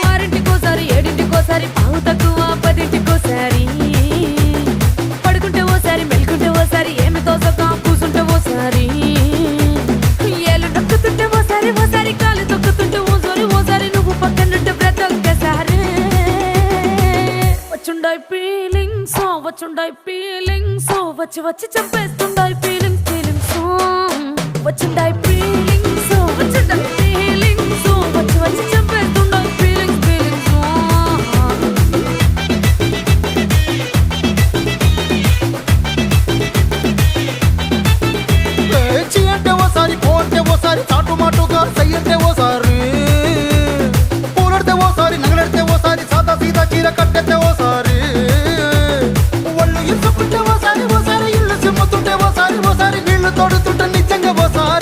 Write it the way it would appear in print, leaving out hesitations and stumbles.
ఆరింటికోసారి ఏడింటికోసారి పావు తక్కువ పదింటికోసారి పడుకుంటే ఓసారి మెలుకుంటే ఓసారి ఏమి తోసక కూసుంటే ఓసారి ఏళ్ళు నొక్కుతుంటే ఓసారి ఓసారి కాలు తొక్కుతుంటే ఓసారి నువ్వు పక్కనుంటే బ్రతొక్కసారి వచ్చుండాయి ఫీలింగ్స్ వచ్చి వచ్చి చంపేస్తుండాయి ఫీలింగ్స్ వచ్చుండాయి ఫీలింగ్స్ వచ్చి వచ్చి చంపేస్తుండాయి ఫీలింగ్స్ చీ అంటే ఓసారి పో అంటే ఓసారి చాటు మాటుగా సై అంటే ఓసారి పూలడితే ఓసారి నగలడితే ఓసారి సాదా సీదా చీర కట్టెత్తే ఓసారి ఒళ్ళు ఇసుకుంటే ఓసారి ఇల్లు సిమ్ముతుంటే ఓసారి నీళ్లు తోడుతుంటే నిజంగా ఓసారి